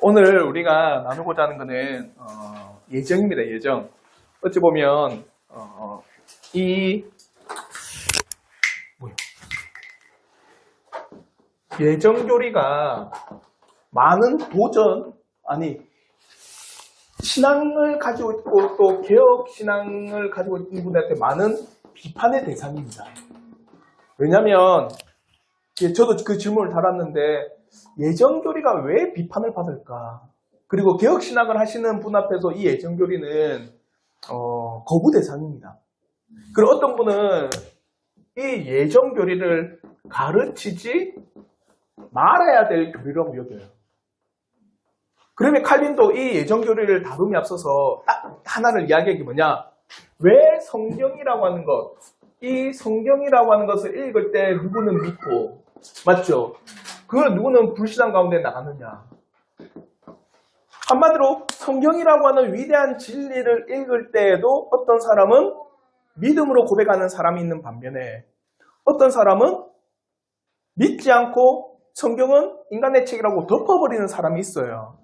오늘 우리가 나누고자 하는 것은 예정입니다. 예정. 어찌 보면 이 예정교리가 많은 도전, 신앙을 가지고 있고 또 개혁 신앙을 가지고 있는 분들한테 많은 비판의 대상입니다. 왜냐하면 저도 그 질문을 달았는데 예정교리가 왜 비판을 받을까? 그리고 개혁 신학을 하시는 분 앞에서 이 예정교리는 거부 대상입니다. 그리고 어떤 분은 이 예정교리를 가르치지 말아야 될 교리라고 여겨요. 그러면 칼빈도 이 예정교리를 다룸에 앞서서 딱 하나를 이야기한 게 뭐냐? 왜 성경이라고 하는 것, 이 성경이라고 하는 것을 읽을 때 누구는 믿고, 맞죠? 그 누구는 불신앙 가운데 나가느냐? 한마디로 성경이라고 하는 위대한 진리를 읽을 때에도 어떤 사람은 믿음으로 고백하는 사람이 있는 반면에 어떤 사람은 믿지 않고 성경은 인간의 책이라고 덮어버리는 사람이 있어요.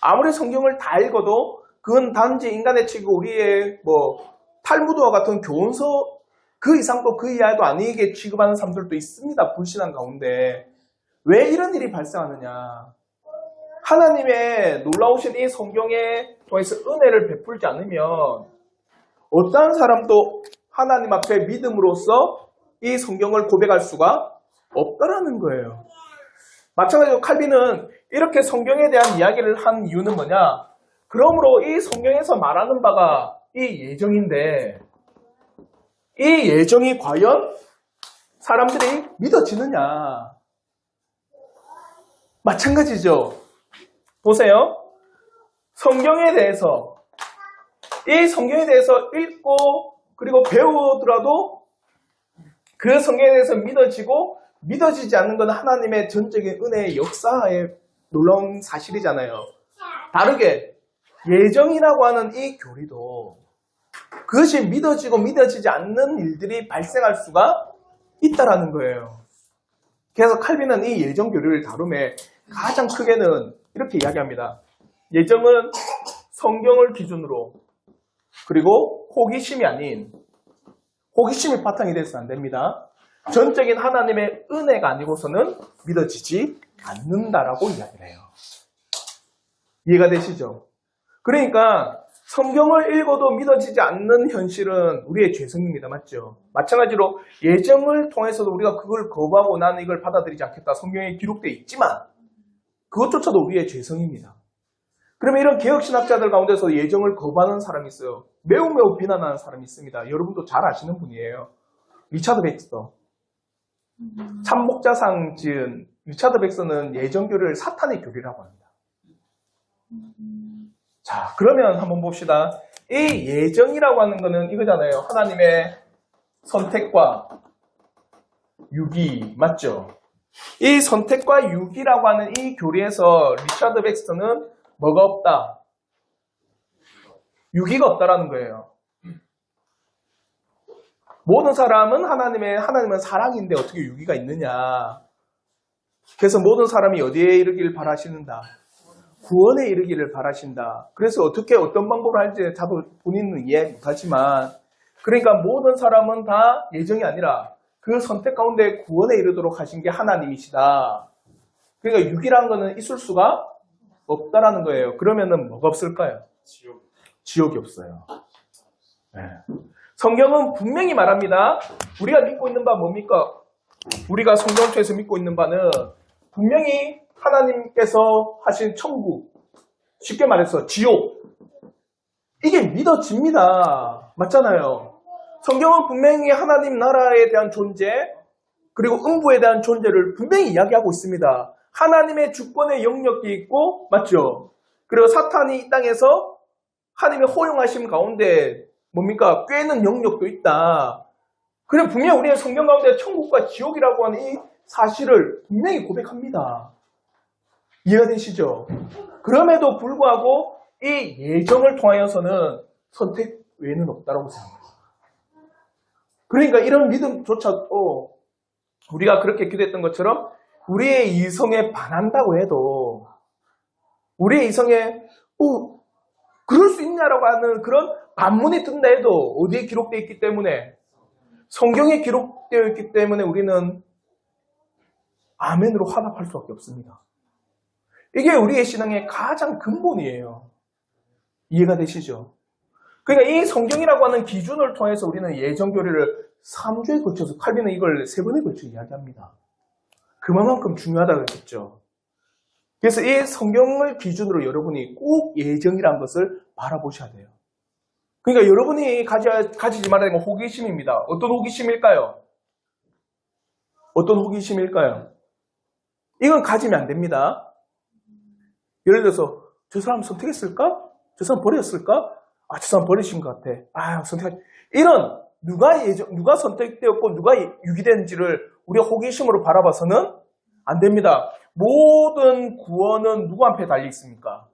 아무리 성경을 다 읽어도 그건 단지 인간의 책이고 우리의 탈무드와 같은 교훈서 그 이상도 그 이하도 아니게 취급하는 사람들도 있습니다. 불신앙 가운데. 왜 이런 일이 발생하느냐? 하나님의 놀라우신 이 성경에 통해서 은혜를 베풀지 않으면 어떠한 사람도 하나님 앞에 믿음으로써 이 성경을 고백할 수가 없다라는 거예요. 마찬가지로 칼빈은 이렇게 성경에 대한 이야기를 한 이유는 뭐냐? 그러므로 이 성경에서 말하는 바가 이 예정인데 이 예정이 과연 사람들이 믿어지느냐? 마찬가지죠. 보세요. 성경에 대해서 이 성경에 대해서 읽고 그리고 배우더라도 그 성경에 대해서 믿어지고 믿어지지 않는 건 하나님의 전적인 은혜의 역사의 놀라운 사실이잖아요. 다르게 예정이라고 하는 이 교리도 그것이 믿어지고 믿어지지 않는 일들이 발생할 수가 있다라는 거예요. 그래서 칼빈은 이 예정 교리를 다룸에 가장 크게는 이렇게 이야기합니다. 예정은 성경을 기준으로 그리고 호기심이 아닌 호기심이 바탕이 돼서는 안 됩니다. 전적인 하나님의 은혜가 아니고서는 믿어지지 않는다라고 이야기를 해요. 이해가 되시죠? 그러니까 성경을 읽어도 믿어지지 않는 현실은 우리의 죄성입니다. 맞죠? 마찬가지로 예정을 통해서도 우리가 그걸 거부하고 나는 이걸 받아들이지 않겠다. 성경에 기록되어 있지만 그것조차도 우리의 죄성입니다. 그러면 이런 개혁신학자들 가운데서 예정을 거부하는 사람이 있어요. 매우 비난하는 사람이 있습니다. 여러분도 잘 아시는 분이에요. 리차드 백스터. 참목자상 지은 리차드 백스터는 예정교리를 사탄의 교리라고 합니다. 자, 그러면 한번 봅시다. 이 예정이라고 하는 거는 이거잖아요. 하나님의 선택과 유기, 맞죠? 이 선택과 유기라고 하는 이 교리에서 리차드 백스터는 뭐가 없다? 유기가 없다라는 거예요. 모든 사람은 하나님은 사랑인데 어떻게 유기가 있느냐? 그래서 모든 사람이 어디에 이르기를 바라시는다? 구원에 이르기를 바라신다. 그래서 어떻게 어떤 방법을 할지 다도 본인은 이해 못하지만 그러니까 모든 사람은 다 예정이 아니라 그 선택 가운데 구원에 이르도록 하신 게 하나님이시다. 그러니까 유기라는 거는 있을 수가 없다라는 거예요. 그러면은 뭐가 없을까요? 지옥이 없어요. 네. 성경은 분명히 말합니다. 우리가 믿고 있는 바 뭡니까? 우리가 성경을 통해서 믿고 있는 바는 분명히 하나님께서 하신 천국, 쉽게 말해서 지옥, 이게 믿어집니다. 맞잖아요. 성경은 분명히 하나님 나라에 대한 존재 그리고 음부에 대한 존재를 분명히 이야기하고 있습니다. 하나님의 주권의 영역이 있고 맞죠? 그리고 사탄이 이 땅에서 하나님의 허용하심 가운데 뭡니까? 꿰는 영역도 있다. 그래 분명히 우리의 성경 가운데 천국과 지옥이라고 하는 이 사실을 분명히 고백합니다. 이해가 되시죠? 그럼에도 불구하고 이 예정을 통하여서는 선택 외에는 없다고 생각합니다. 그러니까 이런 믿음조차도 우리가 그렇게 기도했던 것처럼 우리의 이성에 반한다고 해도 우리의 이성에 그럴 수 있냐라고 하는 그런 반문이 뜬다 해도 어디에 기록되어 있기 때문에 성경에 기록되어 있기 때문에 우리는 아멘으로 화답할 수밖에 없습니다. 이게 우리의 신앙의 가장 근본이에요. 이해가 되시죠? 그러니까 이 성경이라고 하는 기준을 통해서 우리는 예정교리를 3주에 걸쳐서 칼빈은 이걸 3번에 걸쳐 이야기합니다. 그만큼 중요하다고 했죠. 그래서 이 성경을 기준으로 여러분이 꼭 예정이라는 것을 바라보셔야 돼요. 그러니까 여러분이 가지지 말아야 되는 건 호기심입니다. 어떤 호기심일까요? 어떤 호기심일까요? 이건 가지면 안 됩니다. 예를 들어서 저 사람 선택했을까? 저 사람 버렸을까? 저 사람 버리신 것 같아. 선택하지. 이런 누가 선택되었고 누가 유기된지를 우리가 호기심으로 바라봐서는 안 됩니다. 모든 구원은 누구 앞에 달려 있습니까?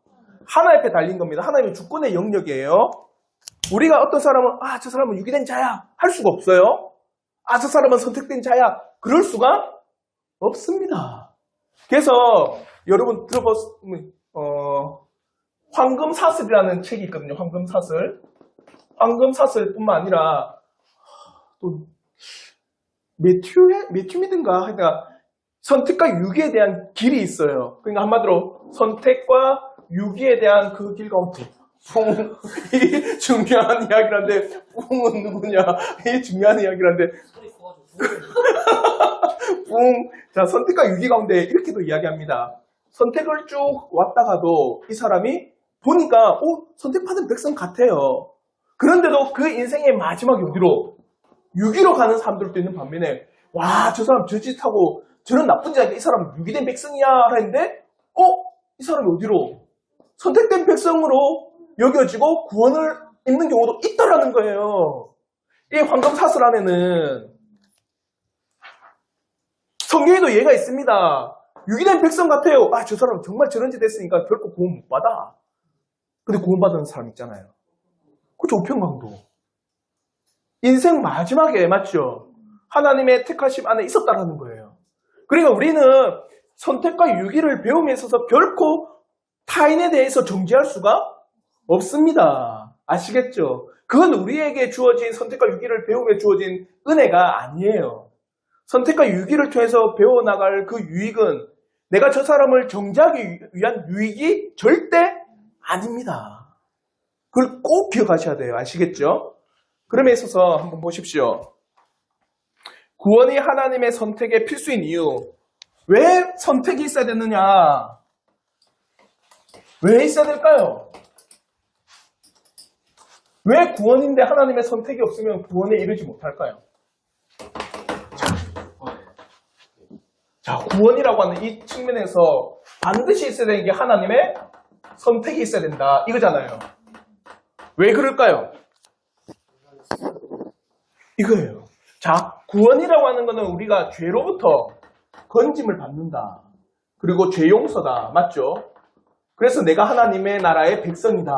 하나님 앞에 달린 겁니다. 하나님의 주권의 영역이에요. 우리가 어떤 사람은 저 사람은 유기된 자야 할 수가 없어요. 저 사람은 선택된 자야 그럴 수가 없습니다. 그래서 여러분 들어보면 황금사슬이라는 책이 있거든요. 황금사슬뿐만 아니라 또 매튜미든가 하여튼 선택과 유기에 대한 길이 있어요. 그러니까 한마디로 선택과 유기에 대한 그 길 가운데 이 중요한 이야기란데 뿡은 누구냐? 이 중요한 이야기란데 자, 선택과 유기 가운데 이렇게도 이야기합니다. 선택을 쭉 왔다가도 이 사람이 보니까 선택받은 백성 같아요. 그런데도 그 인생의 마지막이 어디로? 유기로 가는 사람들도 있는 반면에 저 사람 저 짓하고 저런 나쁜 자인데 이 사람 유기된 백성이야 했는데 이 사람이 어디로? 선택된 백성으로 여겨지고 구원을 입는 경우도 있다라는 거예요. 이 황금사슬 안에는 성경에도 예가 있습니다. 유기된 백성 같아요. 저 사람 정말 저런 짓 했으니까 결코 구원 못 받아. 근데 구원받은 사람 있잖아요. 그죠? 우편강도. 인생 마지막에 맞죠? 하나님의 택하심 안에 있었다라는 거예요. 그러니까 우리는 선택과 유기를 배움에 있어서 결코 타인에 대해서 정죄할 수가 없습니다. 아시겠죠? 그건 우리에게 주어진 선택과 유기를 배움에 주어진 은혜가 아니에요. 선택과 유기를 통해서 배워나갈 그 유익은 내가 저 사람을 정죄하기 위한 유익이 절대 아닙니다. 그걸 꼭 기억하셔야 돼요. 아시겠죠? 그럼에 있어서 한번 보십시오. 구원이 하나님의 선택의 필수인 이유. 왜 선택이 있어야 되느냐? 왜 있어야 될까요? 왜 구원인데 하나님의 선택이 없으면 구원에 이르지 못할까요? 자, 구원이라고 하는 이 측면에서 반드시 있어야 되는 게 하나님의 선택이 있어야 된다. 이거잖아요. 왜 그럴까요? 이거예요. 자, 구원이라고 하는 거는 우리가 죄로부터 건짐을 받는다. 그리고 죄 용서다. 맞죠? 그래서 내가 하나님의 나라의 백성이다.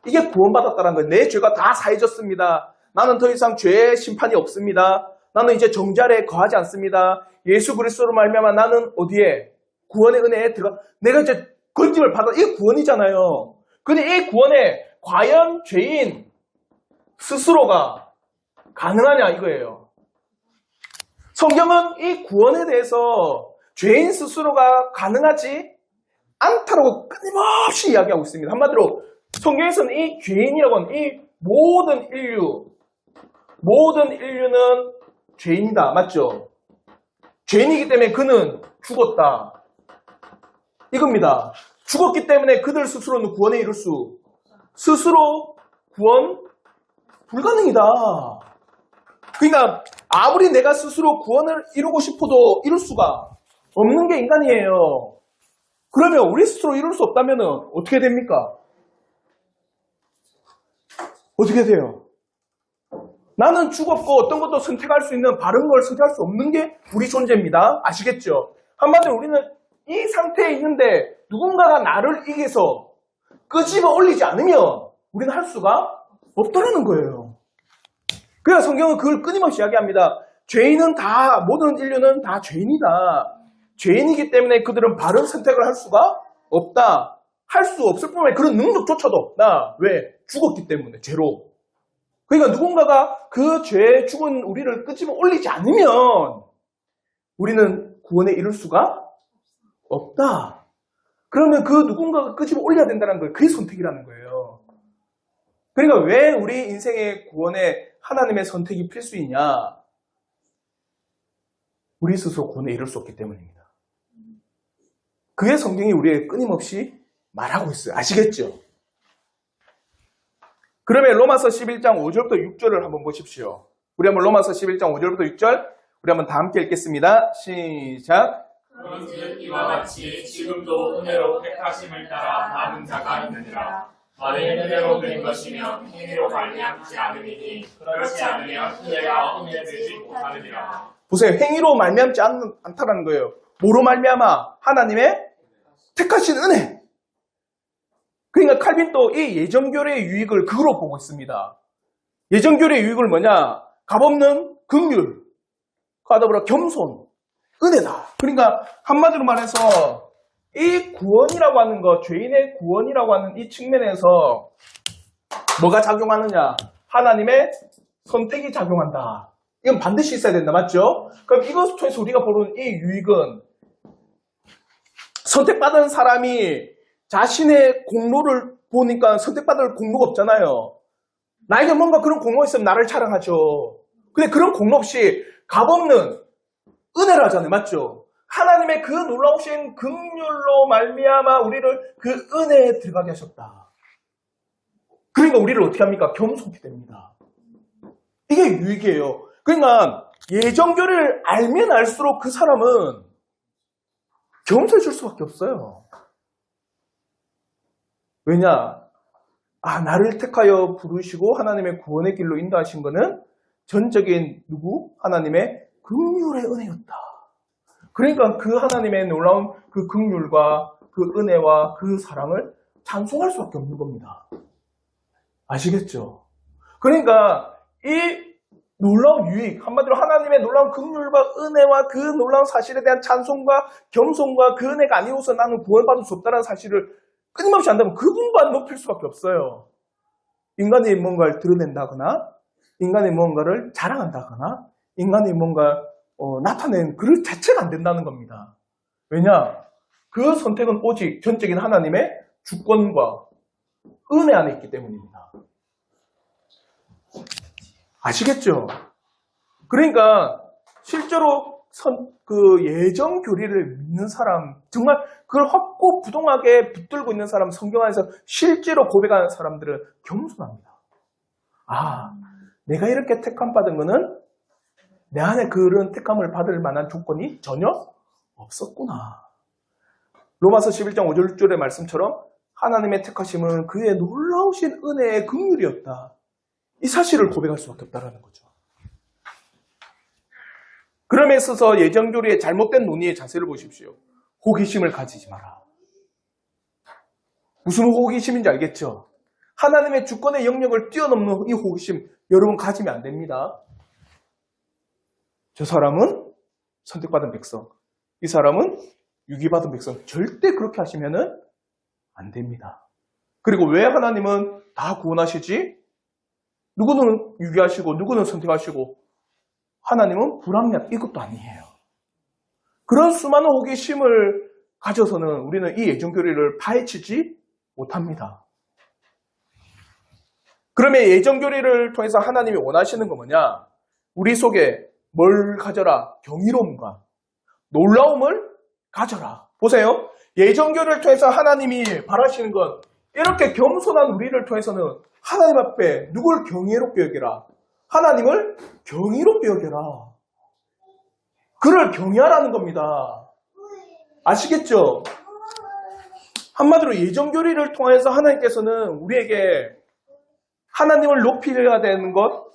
이게 구원받았다는 거예요. 내 죄가 다 사해졌습니다. 나는 더 이상 죄의 심판이 없습니다. 나는 이제 정죄에 거하지 않습니다. 예수 그리스도로 말미암아 나는 어디에? 구원의 은혜에 들어가. 내가 이제 건짐을 받아. 이게 구원이잖아요. 근데 이 구원에 과연 죄인 스스로가 가능하냐 이거예요. 성경은 이 구원에 대해서 죄인 스스로가 가능하지 않다라고 끊임없이 이야기하고 있습니다. 한마디로 성경에서는 이 죄인이라고 하는 이 모든 인류는 죄인이다. 맞죠? 죄인이기 때문에 그는 죽었다. 이겁니다. 죽었기 때문에 그들 스스로는 구원에 이를 스스로 구원 불가능이다. 그러니까 아무리 내가 스스로 구원을 이루고 싶어도 이룰 수가 없는 게 인간이에요. 그러면 우리 스스로 이룰 수 없다면 어떻게 됩니까? 어떻게 돼요? 나는 죽었고 어떤 것도 선택할 수 있는 바른 걸 선택할 수 없는 게 우리 존재입니다. 아시겠죠? 한마디로 우리는 이 상태에 있는데 누군가가 나를 이겨서 끄집어 올리지 않으면 우리는 할 수가 없다는 거예요. 그래서 성경은 그걸 끊임없이 이야기합니다. 모든 인류는 다 죄인이다. 죄인이기 때문에 그들은 바른 선택을 할 수가 없다. 할 수 없을 뿐만 아니라 그런 능력조차도 나 왜? 죽었기 때문에 죄로. 그러니까 누군가가 그 죄에 죽은 우리를 끄집어 올리지 않으면 우리는 구원에 이를 수가 없다. 그러면 그 누군가가 끄집어 올려야 된다는 거예요. 그게 선택이라는 거예요. 그러니까 왜 우리 인생의 구원에 하나님의 선택이 필수이냐? 우리 스스로 구원에 이를 수 없기 때문입니다. 그게 성경이 우리에게 끊임없이 말하고 있어요. 아시겠죠? 그러면 로마서 11장 5절부터 6절을 한번 보십시오. 우리 한번 로마서 11장 5절부터 6절 우리 한번 다 함께 읽겠습니다. 시작. 그런즉 이와 같이 지금도 은혜로 택하심을 따라 남은 자가 있느니라. 만일 은혜로 된 것이면 행위로 말미암지 않으리니 그렇지 않으면 은혜가 은혜 되지 못하느니라. 보세요. 행위로 말미암지 않다라는 거예요. 뭐로 말미암아? 하나님의 택하신 은혜. 그러니까 칼빈도 이 예정교회의 유익을 그거로 보고 있습니다. 예정교회의 유익을 뭐냐? 값없는 긍휼, 그와 더불어 겸손, 은혜다. 그러니까 한마디로 말해서 이 구원이라고 하는 것, 죄인의 구원이라고 하는 이 측면에서 뭐가 작용하느냐? 하나님의 선택이 작용한다. 이건 반드시 있어야 된다. 맞죠? 그럼 이것을 통해서 우리가 보는 이 유익은 선택받은 사람이 자신의 공로를 보니까 선택받을 공로가 없잖아요. 나에게 뭔가 그런 공로가 있으면 나를 자랑하죠. 근데 그런 공로 없이 값없는 은혜를 하잖아요. 맞죠? 하나님의 그 놀라우신 긍휼로 말미암아 우리를 그 은혜에 들어가게 하셨다. 그러니까 우리를 어떻게 합니까? 겸손케 됩니다. 이게 유익이에요. 그러니까 예정교를 알면 알수록 그 사람은 겸손해질 수밖에 없어요. 왜냐? 나를 택하여 부르시고 하나님의 구원의 길로 인도하신 것은 전적인 누구? 하나님의 긍휼의 은혜였다. 그러니까 그 하나님의 놀라운 그 긍휼과 그 은혜와 그 사랑을 찬송할 수밖에 없는 겁니다. 아시겠죠? 그러니까 이 놀라운 유익, 한마디로 하나님의 놀라운 긍휼과 은혜와 그 놀라운 사실에 대한 찬송과 겸손과 그 은혜가 아니고서 나는 구원받을 수 없다는 사실을 끊임없이 한다면 그분만 높일 수밖에 없어요. 인간이 뭔가를 드러낸다거나 인간이 뭔가를 자랑한다거나 인간이 뭔가 나타낸 그 자체가 안 된다는 겁니다. 왜냐? 그 선택은 오직 전적인 하나님의 주권과 은혜 안에 있기 때문입니다. 아시겠죠? 그러니까 실제로 그 예정 교리를 믿는 사람, 정말 그걸 확고부동하게 붙들고 있는 사람, 성경 안에서 실제로 고백하는 사람들은 겸손합니다. 내가 이렇게 택함 받은 거는 내 안에 그런 택함을 받을 만한 조건이 전혀 없었구나. 로마서 11장 5절의 말씀처럼 하나님의 택하심은 그의 놀라우신 은혜의 긍휼이었다. 이 사실을 고백할 수밖에 없다는 거죠. 그럼에 있어서 예정교리의 잘못된 논의의 자세를 보십시오. 호기심을 가지지 마라. 무슨 호기심인지 알겠죠? 하나님의 주권의 영역을 뛰어넘는 이 호기심 여러분 가지면 안 됩니다. 저 사람은 선택받은 백성, 이 사람은 유기받은 백성, 절대 그렇게 하시면 안 됩니다. 그리고 왜 하나님은 다 구원하시지? 누구는 유기하시고 누구는 선택하시고 하나님은 불합리한 이것도 아니에요. 그런 수많은 호기심을 가져서는 우리는 이 예정교리를 파헤치지 못합니다. 그러면 예정교리를 통해서 하나님이 원하시는 건 뭐냐? 우리 속에 뭘 가져라? 경이로움과 놀라움을 가져라. 보세요. 예정교리를 통해서 하나님이 바라시는 건 이렇게 겸손한 우리를 통해서는 하나님 앞에 누굴 경이롭게 여겨라? 하나님을 경이롭게 여겨라. 그를 경외하라는 겁니다. 아시겠죠? 한마디로 예정교리를 통해서 하나님께서는 우리에게 하나님을 높여야 되는 것,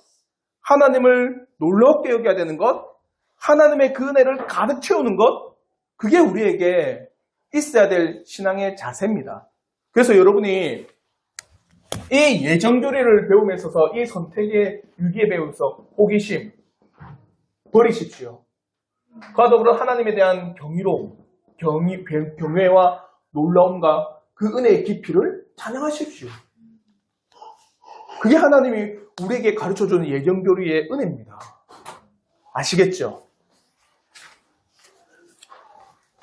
하나님을 놀랍게 여겨야 되는 것, 하나님의 그 은혜를 가득 채우는 것, 그게 우리에게 있어야 될 신앙의 자세입니다. 그래서 여러분이 이 예정교리를 배움에 있어서 이 선택의 유기에 배우면서 호기심 버리십시오. 그와 더불어 하나님에 대한 경이로움, 경외와 놀라움과 그 은혜의 깊이를 찬양하십시오. 그게 하나님이 우리에게 가르쳐주는 예정교리의 은혜입니다. 아시겠죠?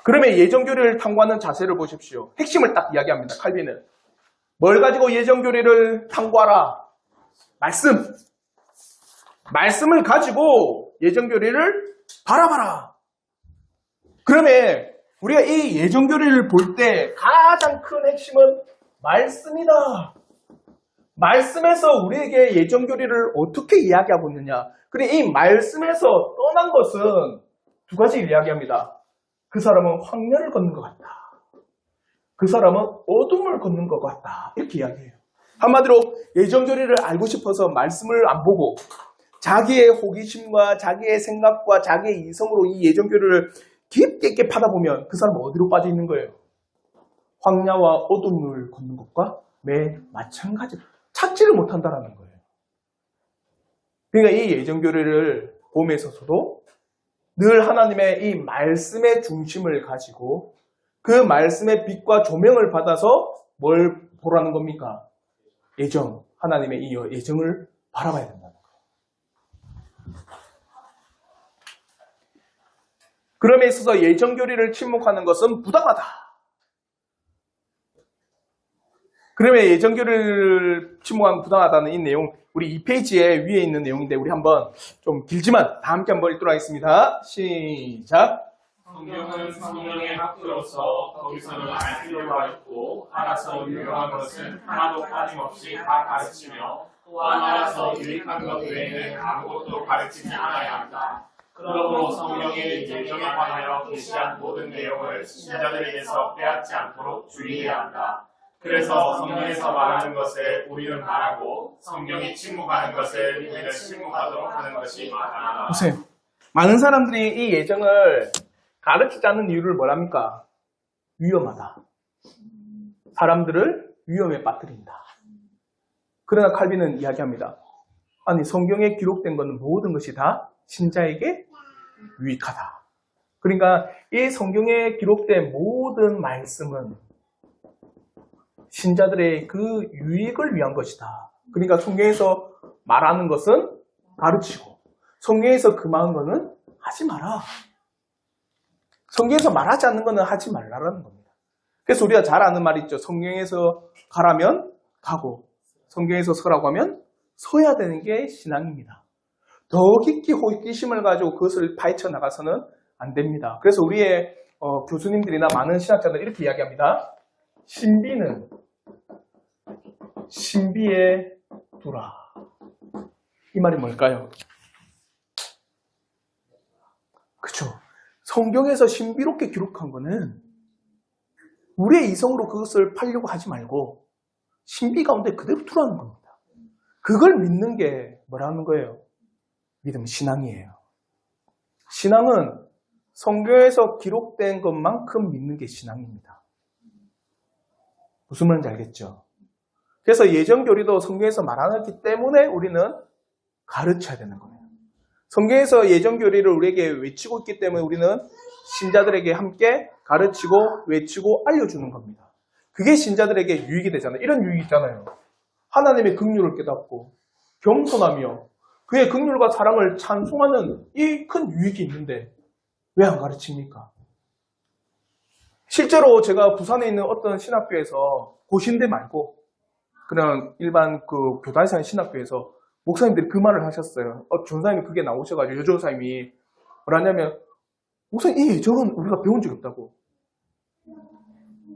그러면 예정교리를 탐구하는 자세를 보십시오. 핵심을 딱 이야기합니다. 칼빈은. 뭘 가지고 예정교리를 탐구하라? 말씀. 말씀을 가지고 예정교리를 바라봐라. 그러면 우리가 이 예정교리를 볼 때 가장 큰 핵심은 말씀이다. 말씀에서 우리에게 예정교리를 어떻게 이야기하고 있느냐. 그리고 이 말씀에서 떠난 것은 두 가지를 이야기합니다. 그 사람은 황녀를 걷는 것 같다. 그 사람은 어둠을 걷는 것 같다. 이렇게 이야기해요. 한마디로 예정교리를 알고 싶어서 말씀을 안 보고 자기의 호기심과 자기의 생각과 자기의 이성으로 이 예정교리를 깊게 있게 파다보면 그 사람은 어디로 빠져 있는 거예요? 황야와 어둠을 걷는 것과 매 마찬가지로 찾지를 못한다라는 거예요. 그러니까 이 예정교리를 봄에 있어서도 늘 하나님의 이 말씀의 중심을 가지고 그 말씀의 빛과 조명을 받아서 뭘 보라는 겁니까? 예정, 하나님의 이 예정을 바라봐야 된다는 거예요. 그럼에 있어서 예정교리를 침묵하는 것은 부당하다. 그러면 예정교리를 침묵하는 부당하다는 이 내용, 우리 2페이지에 위에 있는 내용인데 우리 한번 좀 길지만 다 함께 한번 읽도록 하겠습니다. 시작. 성경은 성령의 학교로서 거기서는 알 필요가 있고 알아서 유용한 것은 하나도 빠짐없이 다 가르치며 또한 알아서 유익한 것 외에는 아무것도 가르치지 않아야 한다. 그러므로 성령의 예정에 관하여 계시한 모든 내용을 신자들에게서 빼앗지 않도록 주의해야 한다. 그래서 성경에서 말하는 것을 우리는 말하고 성경이 침묵하는 것을 우리는 침묵하도록 하는 것이 마땅하다. 보세요. 많은 사람들이 이 예정을 가르치지 않는 이유를 뭐랍니까? 위험하다. 사람들을 위험에 빠뜨린다. 그러나 칼빈은 이야기합니다. 아니, 성경에 기록된 것은 모든 것이 다 신자에게 유익하다. 그러니까 이 성경에 기록된 모든 말씀은 신자들의 그 유익을 위한 것이다. 그러니까 성경에서 말하는 것은 가르치고 성경에서 금하는 것은 하지 마라. 성경에서 말하지 않는 것은 하지 말라라는 겁니다. 그래서 우리가 잘 아는 말이 있죠. 성경에서 가라면 가고 성경에서 서라고 하면 서야 되는 게 신앙입니다. 더 깊이 호기심을 가지고 그것을 파헤쳐 나가서는 안 됩니다. 그래서 우리의 교수님들이나 많은 신학자들은 이렇게 이야기합니다. 신비는 신비에 두라. 이 말이 뭘까요? 그렇죠. 성경에서 신비롭게 기록한 거는 우리의 이성으로 그것을 팔려고 하지 말고 신비 가운데 그대로 두라는 겁니다. 그걸 믿는 게 뭐라는 거예요? 믿음, 신앙이에요. 신앙은 성경에서 기록된 것만큼 믿는 게 신앙입니다. 무슨 말인지 알겠죠? 그래서 예정교리도 성경에서 말하기 때문에 우리는 가르쳐야 되는 거예요. 성경에서 예정교리를 우리에게 외치고 있기 때문에 우리는 신자들에게 함께 가르치고 외치고 알려주는 겁니다. 그게 신자들에게 유익이 되잖아요. 이런 유익이 있잖아요. 하나님의 긍휼을 깨닫고 겸손하며 그의 긍휼과 사랑을 찬송하는 이 큰 유익이 있는데 왜 안 가르칩니까? 실제로 제가 부산에 있는 어떤 신학교에서 고신대 말고 그냥 일반 그 교단생 신학교에서 목사님들이 그 말을 하셨어요. 전사님이 그게 나오셔가지고 여전사님이 뭐라냐면 목사님 이 예정은 우리가 배운 적이 없다고.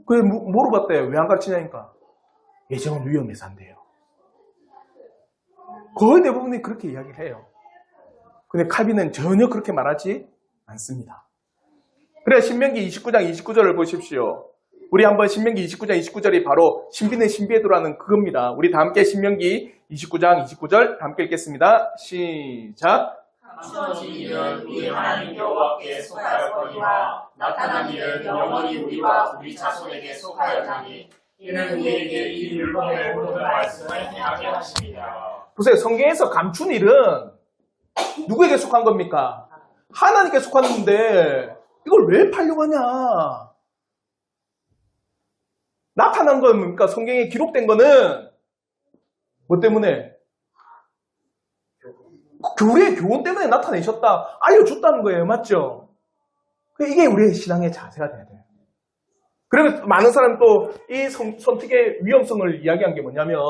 그래 물어봤대요. 왜 안 가르치냐니까 예정은 위험해서 안 돼요. 거의 대부분이 그렇게 이야기를 해요. 근데 칼빈은 전혀 그렇게 말하지 않습니다. 그래 신명기 29장 29절을 보십시오. 우리 한번 신명기 29장 29절이 바로 신비는 신비에도라는 그겁니다. 우리 다 함께 신명기 29장 29절 다 함께 읽겠습니다. 시작. 감춰진 일은 우리 하나님 여호와께 속하였거니와 나타난 일은 영원히 우리와 우리 자손에게 속하였나니 이는 우리에게 이 율법의 모든 말씀을 행하게 하십니다. 보세요. 성경에서 감춘 일은 누구에게 속한 겁니까? 하나님께 속았는데 이걸 왜 팔려고 하냐? 나타난 건 뭡니까? 성경에 기록된 거는 뭐 때문에? 우리의 교훈 때문에 나타내셨다. 알려줬다는 거예요. 맞죠? 이게 우리의 신앙의 자세가 돼야 돼요. 그러면 많은 사람이 또 이 선택의 위험성을 이야기한 게 뭐냐면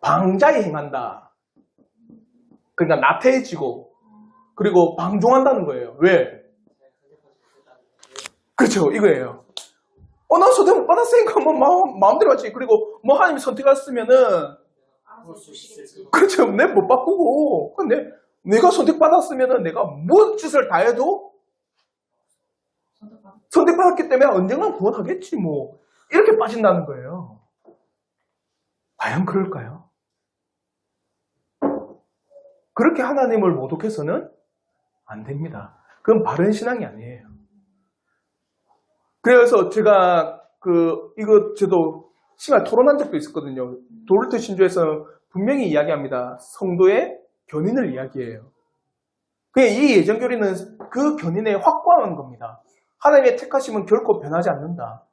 방자에 행한다. 그러니까 나태해지고 그리고 방종한다는 거예요. 왜? 그렇죠. 이거예요. 나 선택 못 받았으니까 뭐 마음대로 하지. 그리고 뭐 하나님이 선택했으면은 그렇죠. 내 못 바꾸고. 근데 내가 선택받았으면은 내가 무슨 짓을 다 해도 선택받았기 때문에 언젠간 구원하겠지 뭐. 이렇게 빠진다는 거예요. 과연 그럴까요? 그렇게 하나님을 모독해서는 안 됩니다. 그건 바른 신앙이 아니에요. 그래서 제가 이거 저도 심하게 토론한 적도 있었거든요. 도르트 신조에서 분명히 이야기합니다. 성도의 견인을 이야기해요. 이 예정교리는 그 견인에 확고한 겁니다. 하나님의 택하심은 결코 변하지 않는다.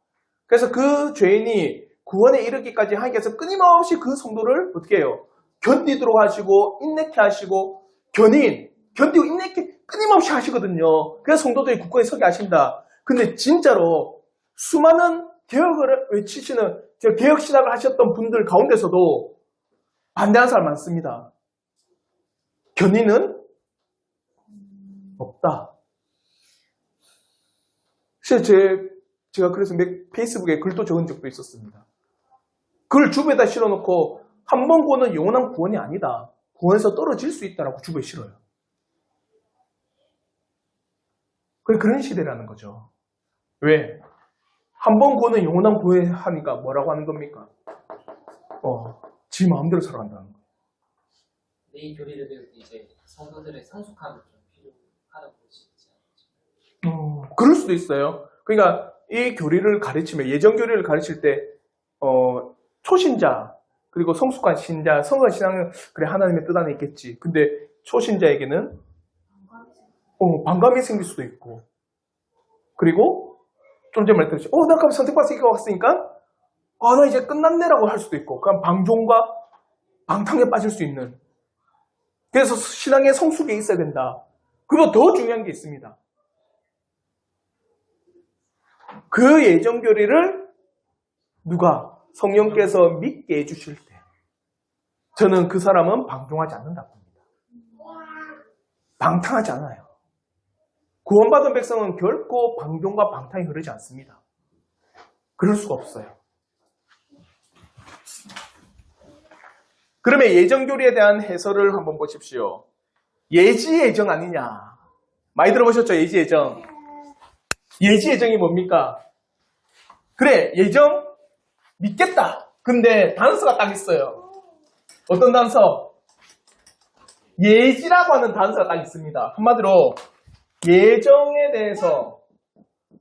그래서 그 죄인이 구원에 이르기까지 하기 위해서 끊임없이 그 성도를 어떻게 해요? 견디도록 하시고 인내케 하시고 견디고 인내케 끊임없이 하시거든요. 그래서 성도들이 굳건히 서게 하신다. 근데 진짜로 수많은 개혁을 외치시는 개혁 신학을 하셨던 분들 가운데서도 반대하는 사람 많습니다. 견인은 없다. 실제 제가 그래서 페이스북에 글도 적은 적도 있었습니다. 글 주부에다 실어놓고 한 번 구원은 영원한 구원이 아니다. 구원에서 떨어질 수 있다라고 주부에 실어요. 그런 시대라는 거죠. 왜? 한 번 구원은 영원한 구원하니까 뭐라고 하는 겁니까? 지 마음대로 살아간다는 거예요. 이 교리를 배울 때 이제 성도들의 성숙함이 좀 필요하다고 볼 수 있지 않을까? 그럴 수도 있어요. 그러니까 이 교리를 가르치면 예정 교리를 가르칠 때 초신자 그리고 성숙한 신자, 성숙한 신앙은 그래 하나님의 뜻 안에 있겠지. 근데 초신자에게는 반감이 생길 수도 있고 그리고 좀 전에 말했듯이 나 그럼 선택받았으니까 나 이제 끝났네라고 할 수도 있고 그럼 방종과 방탕에 빠질 수 있는 그래서 신앙의 성숙에 있어야 된다. 그리고 더 중요한 게 있습니다. 그 예정교리를 누가 성령께서 믿게 해주실 때 저는 그 사람은 방종하지 않는다고 합니다. 방탕하지 않아요. 구원받은 백성은 결코 방종과 방탕이 흐르지 않습니다. 그럴 수가 없어요. 그러면 예정교리에 대한 해설을 한번 보십시오. 예지예정 아니냐. 많이 들어보셨죠? 예지예정. 예지예정이 뭡니까? 그래, 예정 믿겠다. 근데 단서가 딱 있어요. 어떤 단서? 예지라고 하는 단서가 딱 있습니다. 한마디로 예정에 대해서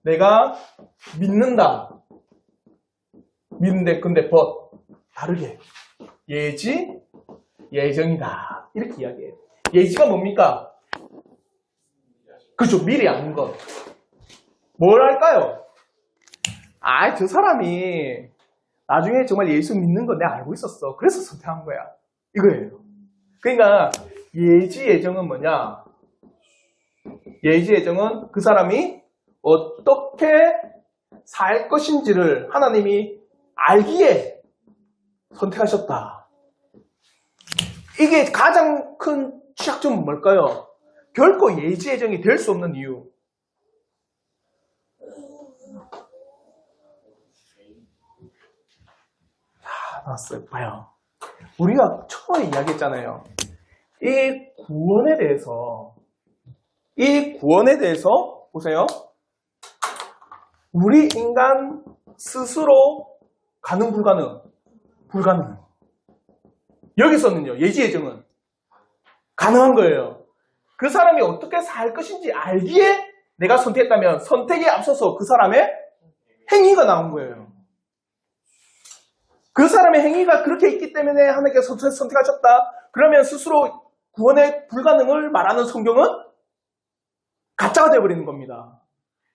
내가 믿는다. 믿는데 근데 다르게 예지, 예정이다. 이렇게 이야기해요. 예지가 뭡니까? 그렇죠. 미리 아는 것. 뭘 할까요? 저 사람이 나중에 정말 예수 믿는 거 내가 알고 있었어. 그래서 선택한 거야. 이거예요. 그러니까 예지, 예정은 뭐냐? 예지, 예정은 그 사람이 어떻게 살 것인지를 하나님이 알기에 선택하셨다. 이게 가장 큰 취약점은 뭘까요? 결코 예지, 예정이 될 수 없는 이유. 나왔어요. 봐요. 우리가 처음에 이야기했잖아요. 이 구원에 대해서 보세요. 우리 인간 스스로 가능 불가능. 여기서는요. 예지 예정은 가능한 거예요. 그 사람이 어떻게 살 것인지 알기에 내가 선택했다면 선택에 앞서서 그 사람의 행위가 나온 거예요. 그 사람의 행위가 그렇게 있기 때문에 하나님께서 선택하셨다. 그러면 스스로 구원의 불가능을 말하는 성경은 가짜가 되어버리는 겁니다.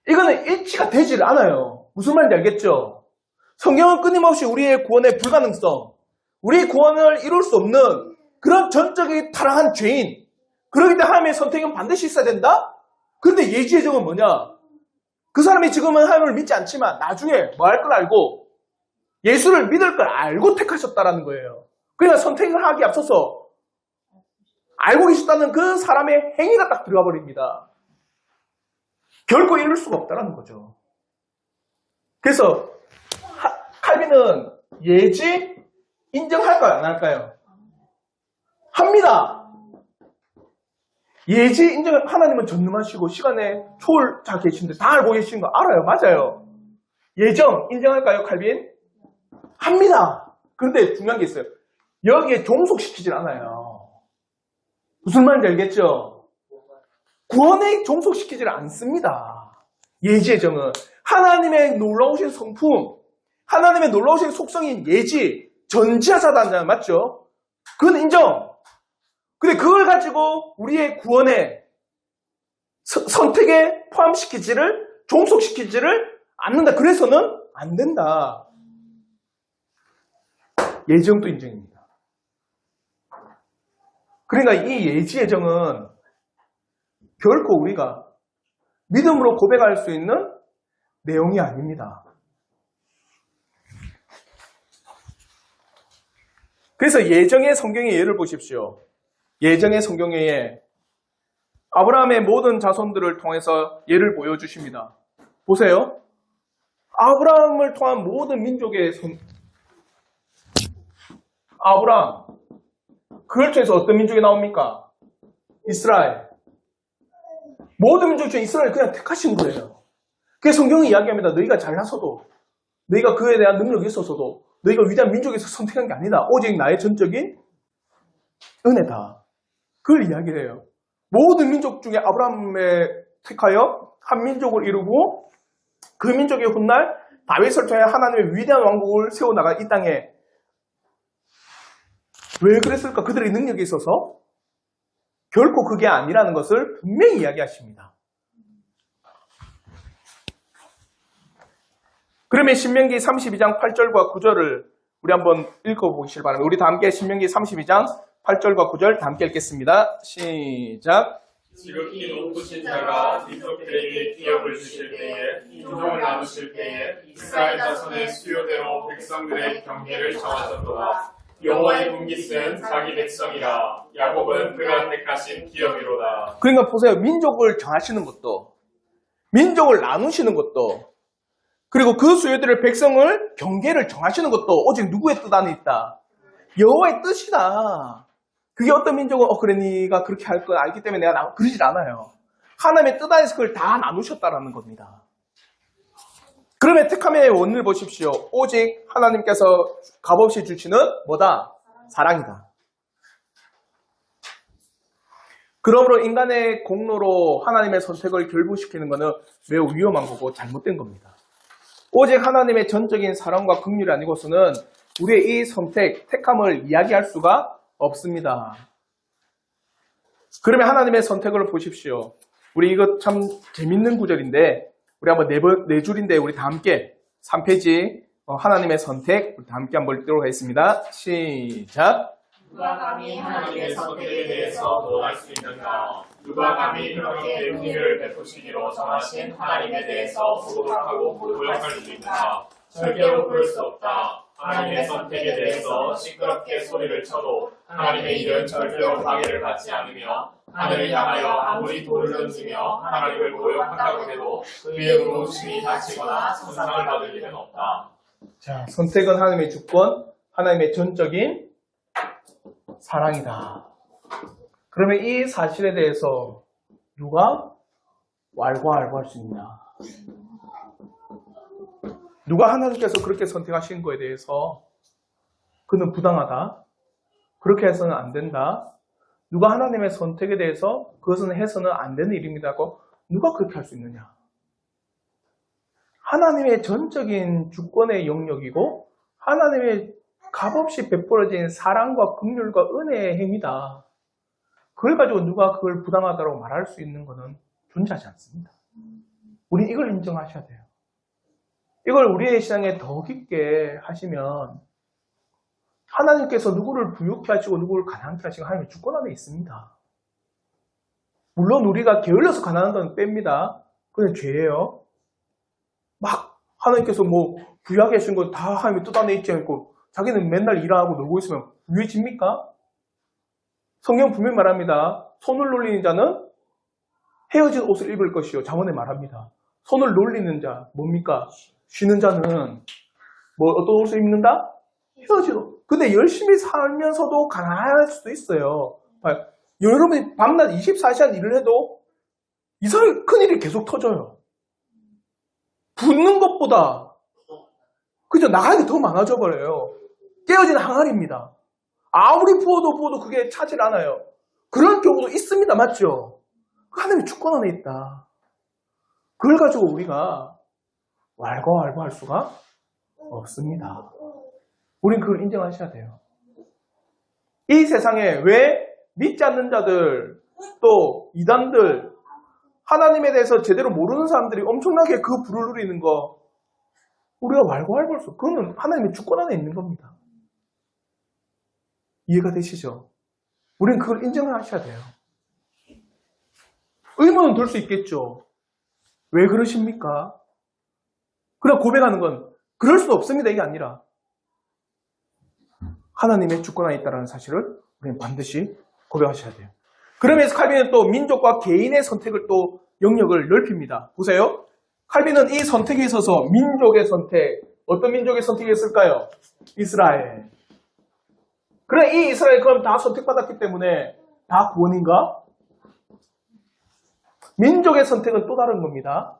이거는 일치가 되질 않아요. 무슨 말인지 알겠죠? 성경은 끊임없이 우리의 구원의 불가능성, 우리의 구원을 이룰 수 없는 그런 전적인 타락한 죄인, 그러기 때문에 하나님의 선택은 반드시 있어야 된다? 그런데 예지의 정은 뭐냐? 그 사람이 지금은 하나님을 믿지 않지만 나중에 뭐 할 걸 알고 예수를 믿을 걸 알고 택하셨다라는 거예요. 그러니까 선택을 하기 앞서서 알고 계셨다는 그 사람의 행위가 딱 들어가 버립니다. 결코 이룰 수가 없다는 거죠. 그래서 칼빈은 예지 인정할까요? 안 할까요? 합니다. 예지 인정, 하나님은 전능하시고 시간에 초월자 계신데 다 알고 계신 거 알아요. 맞아요. 예정 인정할까요? 칼빈? 합니다. 그런데 중요한 게 있어요. 여기에 종속시키질 않아요. 무슨 말인지 알겠죠? 구원에 종속시키질 않습니다. 예지의 정은 하나님의 놀라우신 성품, 하나님의 놀라우신 속성인 예지, 전지하사다잖아요. 맞죠? 그건 인정. 근데 그걸 가지고 우리의 구원에 선택에 포함시키지를, 종속시키지를 않는다. 그래서는 안 된다. 예정도 인정입니다. 그러니까 이 예지의 정은 결코 우리가 믿음으로 고백할 수 있는 내용이 아닙니다. 그래서 예정의 성경의 예를 보십시오. 예정의 성경에 아브라함의 모든 자손들을 통해서 예를 보여주십니다. 보세요. 아브라함을 통한 모든 민족의 아브라함, 그걸 통해서 어떤 민족이 나옵니까? 이스라엘. 모든 민족 중에 이스라엘 그냥 택하신 거예요. 그래서 성경이 이야기합니다. 너희가 잘나서도, 너희가 그에 대한 능력이 있어서도, 너희가 위대한 민족에서 선택한 게 아니다. 오직 나의 전적인 은혜다. 그걸 이야기를 해요. 모든 민족 중에 아브라함에 택하여 한 민족을 이루고 그 민족의 훗날 다윗을 통해 하나님의 위대한 왕국을 세워나가 이 땅에. 왜 그랬을까? 그들의 능력이 있어서? 결코 그게 아니라는 것을 분명히 이야기하십니다. 그러면 신명기 32장 8절과 9절을 우리 한번 읽어보시길 바랍니다. 우리 다 함께 신명기 32장 8절과 9절 다 함께 읽겠습니다. 시작. 지극히 높으신 자가 이스라엘에게 기업을 주실 때에, 인종을 나누실 때에 이스라엘 자손의 수요대로 백성들의 경계를 정하셨도다. 여호와의 분깃은 자기 백성이라. 야곱은 그가 택하신 기업이로다. 그러니까 보세요. 민족을 정하시는 것도, 민족을 나누시는 것도, 그리고 그 수요들의 백성을 경계를 정하시는 것도 오직 누구의 뜻 안에 있다? 여호와의 뜻이다. 그게 어떤 민족은 그래 네가 그렇게 할 걸 알기 때문에 내가 그러질 않아요. 하나님의 뜻 안에서 그걸 다 나누셨다라는 겁니다. 그러면 택함의 원리를 보십시오. 오직 하나님께서 값없이 주시는 뭐다? 사랑이다. 그러므로 인간의 공로로 하나님의 선택을 결부시키는 것은 매우 위험한 거고 잘못된 겁니다. 오직 하나님의 전적인 사랑과 긍휼이 아니고서는 우리의 이 선택, 택함을 이야기할 수가 없습니다. 그러면 하나님의 선택을 보십시오. 우리 이거 참 재밌는 구절인데 우리 한번 네 줄인데 우리 다 함께 3페이지 하나님의 선택 우리 다 함께 한번 읽도록 하겠습니다. 시작. 누가 감히 하나님의 선택에 대해서 논할 수 있는가? 누가 감히 그렇게 은혜를 베푸시기로 정하신 하나님에 대해서 부족하고 부족할 수 있는가? 절대로 그럴 수 없다. 하나님의 선택에 대해서 시끄럽게 소리를 쳐도 하나님의 일은 절대로 방해를 받지 않으며 하늘을 향하여 아무리 돌을 던지며 하나님을 모욕한다고 해도 그의 의로우심이 다치거나 손상을 받을 일은 없다. 자, 선택은 하나님의 주권, 하나님의 전적인 사랑이다. 그러면 이 사실에 대해서 누가 왈가왈부할 수 있냐? 누가 하나님께서 그렇게 선택하신 거에 대해서 그는 부당하다. 그렇게 해서는 안 된다. 누가 하나님의 선택에 대해서 그것은 해서는 안 되는 일입니다고 누가 그렇게 할 수 있느냐? 하나님의 전적인 주권의 영역이고 하나님의 값없이 베풀어진 사랑과 긍휼과 은혜의 행위다. 그걸 가지고 누가 그걸 부당하다고 말할 수 있는 것은 존재하지 않습니다. 우리 이걸 인정하셔야 돼요. 이걸 우리의 신앙에 더 깊게 하시면 하나님께서 누구를 부유케 하시고 누구를 가난케 하시고 하나님의 주권 안에 있습니다. 물론 우리가 게을러서 가난한 건 뺍니다. 그건 죄예요. 막 하나님께서 뭐 부유하게 하신 거 다 하나님이 뜯어내 있지 않고 자기는 맨날 일하고 놀고 있으면 부유해집니까? 성경 분명히 말합니다. 손을 놀리는 자는 헤어진 옷을 입을 것이요. 잠언에 말합니다. 손을 놀리는 자 뭡니까? 쉬는 자는 뭐 어떤 옷을 입는다? 헤어진 옷. 근데 열심히 살면서도 가난할 수도 있어요. 여러분이 밤낮 24시간 일을 해도 이상하게 큰일이 계속 터져요. 붓는 것보다 그죠? 나가는 게 더 많아져 버려요. 깨어진 항아리입니다. 아무리 부어도 그게 차질 않아요. 그런 경우도 있습니다. 맞죠? 하나님의 주권 안에 있다. 그걸 가지고 우리가 왈가왈부할 수가 없습니다. 우린 그걸 인정하셔야 돼요. 이 세상에 왜 믿지 않는 자들, 또 이단들, 하나님에 대해서 제대로 모르는 사람들이 엄청나게 그 불을 누리는 거 우리가 왈가왈부할 수, 그거는 하나님의 주권 안에 있는 겁니다. 이해가 되시죠? 우린 그걸 인정을 하셔야 돼요. 의문은 들 수 있겠죠. 왜 그러십니까? 그냥 고백하는 건 그럴 수 없습니다. 이게 아니라 하나님의 주권 안에 있다는 사실을 우리는 반드시 고백하셔야 돼요. 그러면서 칼빈은 또 민족과 개인의 선택을 또 영역을 넓힙니다. 보세요. 칼빈은 이 선택에 있어서 민족의 선택, 어떤 민족의 선택이 있을까요? 이스라엘. 그래, 이 이스라엘 그럼 다 선택받았기 때문에 다 구원인가? 민족의 선택은 또 다른 겁니다.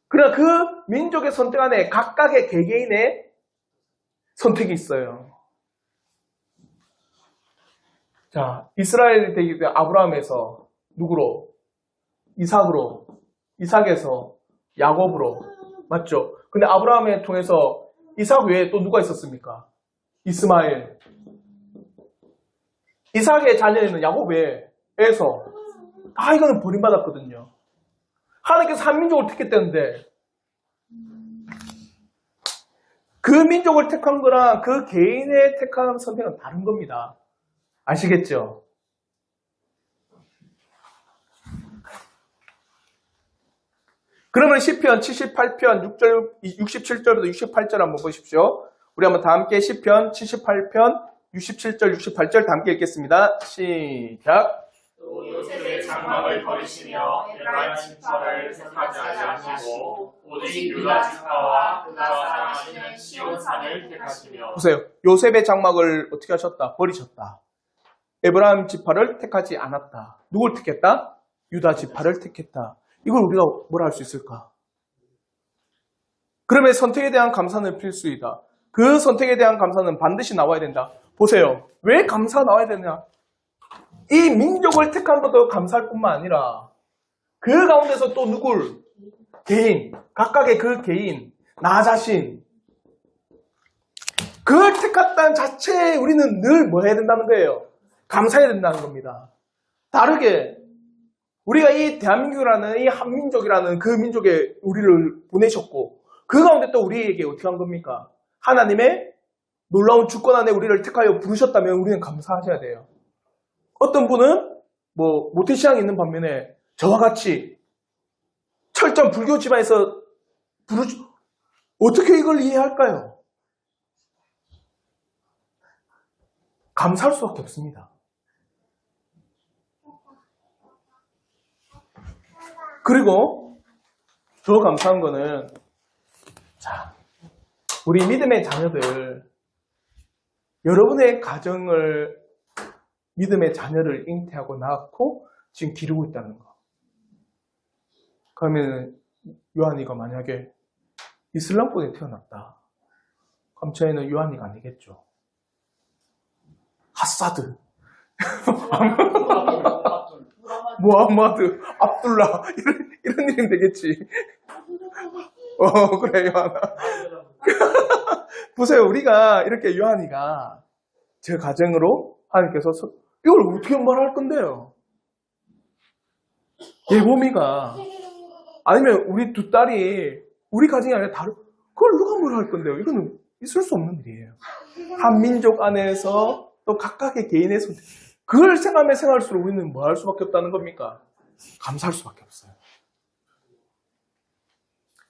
그러나 그 민족의 선택 안에 각각의 개개인의 선택이 있어요. 자, 이스라엘이 되기 때문에 아브라함에서 누구로? 이삭으로, 이삭에서 야곱으로, 맞죠? 근데 아브라함을 통해서 이삭 외에 또 누가 있었습니까? 이스마엘. 이삭의 자녀에는 야곱 외에서 다 이거는 버림받았거든요. 하나님께서 한 민족을 택했다는데 그 민족을 택한 거랑 그 개인의 택한 선택은 다른 겁니다. 아시겠죠? 그러면 시편 78편 6절, 67절부터 68절 한번 보십시오. 우리 한번 다 함께 시편 78편 67절, 68절 다 함께 읽겠습니다. 시작. 또 요셉의 장막을 버리시며 에브라임 지파를 택하지 아니하시고 오직 유다 지파와 그가 사랑하시는 시온 산을 택하시며. 보세요. 요셉의 장막을 어떻게 하셨다? 버리셨다. 에브라임 지파를 택하지 않았다. 누굴 택했다? 유다 지파를 택했다. 이걸 우리가 뭐라 할 수 있을까? 그러면 선택에 대한 감사는 필수이다. 그 선택에 대한 감사는 반드시 나와야 된다. 보세요. 왜 감사가 나와야 되냐? 이 민족을 택한 것도 감사할 뿐만 아니라 그 가운데서 또 누굴? 개인, 각각의 그 개인, 나 자신. 그걸 택했다는 자체에 우리는 늘 뭐 해야 된다는 거예요? 감사해야 된다는 겁니다. 다르게 우리가 이 대한민국이라는 이 한민족이라는 그 민족에 우리를 보내셨고 그 가운데 또 우리에게 어떻게 한 겁니까? 하나님의 놀라운 주권 안에 우리를 택하여 부르셨다면 우리는 감사하셔야 돼요. 어떤 분은 뭐 모태신앙이 있는 반면에 저와 같이 철저한 불교 집안에서 어떻게 이걸 이해할까요? 감사할 수밖에 없습니다. 그리고 더 감사한 거는 자, 우리 믿음의 자녀들 여러분의 가정을 믿음의 자녀를 잉태하고 낳고 지금 기르고 있다는 거. 그러면 요한이가 만약에 이슬람권에 태어났다. 그럼 저희는 요한이가 아니겠죠. 하사드, 무함마드, 압둘라 이런 이름 되겠지. 그래 요한아. 보세요. 우리가 이렇게 요한이가 제 가정으로 하나님께서 이걸 어떻게 말할 건데요? 예보미가 아니면 우리 두 딸이 우리 가정이 아니라 다른 그걸 누가 뭐라 할 건데요? 이거는 있을 수 없는 일이에요. 한 민족 안에서 또 각각의 개인의 선택. 그걸 생각하면 생각할수록 우리는 뭐 할 수밖에 없다는 겁니까? 감사할 수밖에 없어요.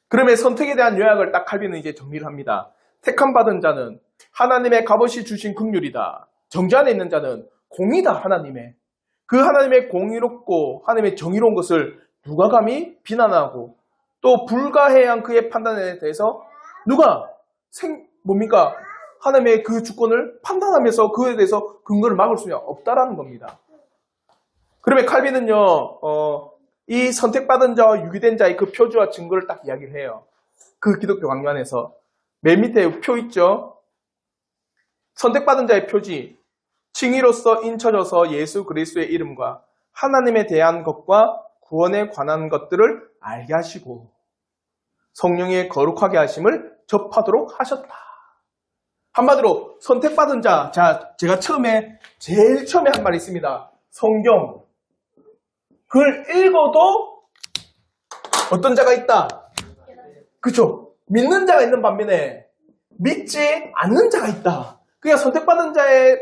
그러면 선택에 대한 요약을 딱 칼빈은 이제 정리를 합니다. 택함 받은 자는 하나님의 값없이 주신 긍휼이다. 정죄 안에 있는 자는 공의다. 하나님의. 그 하나님의 공의롭고 하나님의 정의로운 것을 누가 감히 비난하고 또 불가해한 그의 판단에 대해서 누가 뭡니까? 하나님의 그 주권을 판단하면서 그에 대해서 근거를 막을 수는 없다라는 겁니다. 그러면 칼빈은요, 이 선택받은 자와 유기된 자의 그 표주와 증거를 딱 이야기를 해요. 그 기독교 강요안에서. 맨 밑에 표 있죠? 선택받은 자의 표지. 칭의로서 인쳐져서 예수 그리스도의 이름과 하나님에 대한 것과 구원에 관한 것들을 알게 하시고 성령의 거룩하게 하심을 접하도록 하셨다. 한마디로 선택받은 자, 제가 제일 처음에 한 말이 있습니다. 성경. 그걸 읽어도 어떤 자가 있다. 그렇죠? 믿는 자가 있는 반면에 믿지 않는 자가 있다. 그러니까 선택받은 자의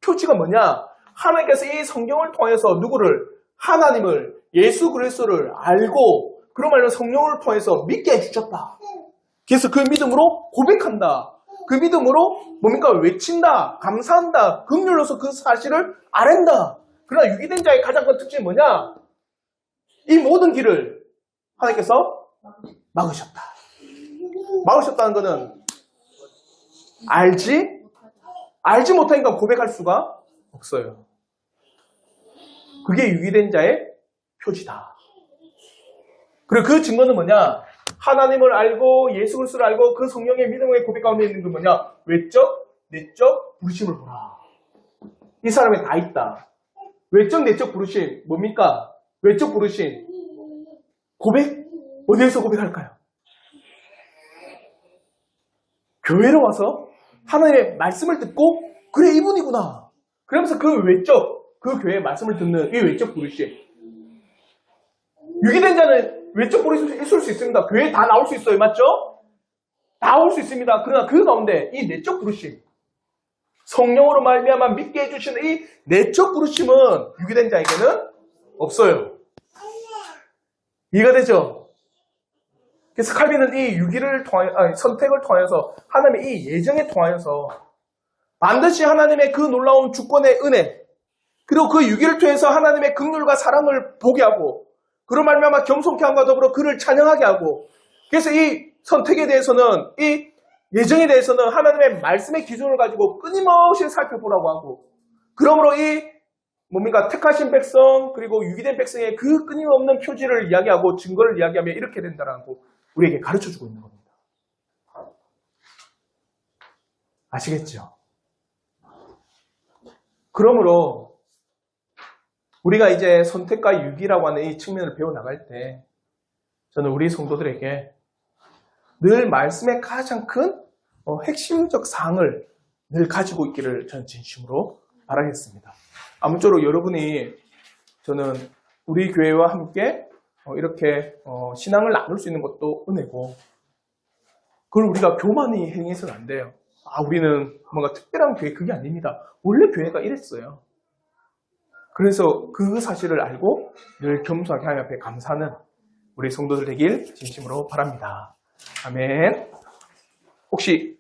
표지가 뭐냐? 하나님께서 이 성경을 통해서 누구를? 하나님을, 예수 그리스도를 알고 그런 말로 성령을 통해서 믿게 해주셨다. 그래서 그 믿음으로 고백한다. 그 믿음으로 뭡니까? 외친다. 감사한다. 긍휼로서 그 사실을 아랜다. 그러나 유기된 자의 가장 큰 특징이 뭐냐? 이 모든 길을 하나님께서 막으셨다. 막으셨다는 것은 알지 못하니까 고백할 수가 없어요. 그게 유기된 자의 표지다. 그리고 그 증거는 뭐냐? 하나님을 알고 예수 그리스도를 알고 그 성령의 믿음의 고백 가운데 있는 게 뭐냐? 외적, 내적 부르심을 보라. 이 사람에 다 있다. 외적, 내적 부르심 뭡니까? 외적 부르심 고백? 어디에서 고백할까요? 교회로 와서 하나님의 말씀을 듣고 그래 이분이구나. 그러면서 그 외적, 그 교회의 말씀을 듣는 이 외적 부르심. 유기된 자는 외적 부르심이 있을 수 있습니다. 교회에 다 나올 수 있어요. 맞죠? 다 나올 수 있습니다. 그러나 그 가운데 이 내적 부르심, 성령으로 말미암아 믿게 해주시는 이 내적 부르심은 유기된 자에게는 없어요. 이해가 되죠? 그래서 칼빈은 이 선택을 통해서 하나님의 이 예정에 통하여서 반드시 하나님의 그 놀라운 주권의 은혜 그리고 그 유기를 통해서 하나님의 긍휼과 사랑을 보게 하고 그런 말미암아 겸손케 함과 더불어 그를 찬양하게 하고 그래서 이 선택에 대해서는 이 예정에 대해서는 하나님의 말씀의 기준을 가지고 끊임없이 살펴보라고 하고 그러므로 이 택하신 백성 그리고 유기된 백성의 그 끊임없는 표지를 이야기하고 증거를 이야기하며 이렇게 된다라고 우리에게 가르쳐주고 있는 겁니다. 아시겠죠? 그러므로 우리가 이제 선택과 유기라고 하는 이 측면을 배워나갈 때 저는 우리 성도들에게 늘 말씀의 가장 큰 핵심적 사항을 늘 가지고 있기를 저는 진심으로 바라겠습니다. 아무쪼록 여러분이 저는 우리 교회와 함께 이렇게 신앙을 나눌 수 있는 것도 은혜고 그걸 우리가 교만히 행해서는 안 돼요. 우리는 뭔가 특별한 교회 그게 아닙니다. 원래 교회가 이랬어요. 그래서 그 사실을 알고 늘 겸손하게 하나님 앞에 감사하는 우리 성도들 되길 진심으로 바랍니다. 아멘. 혹시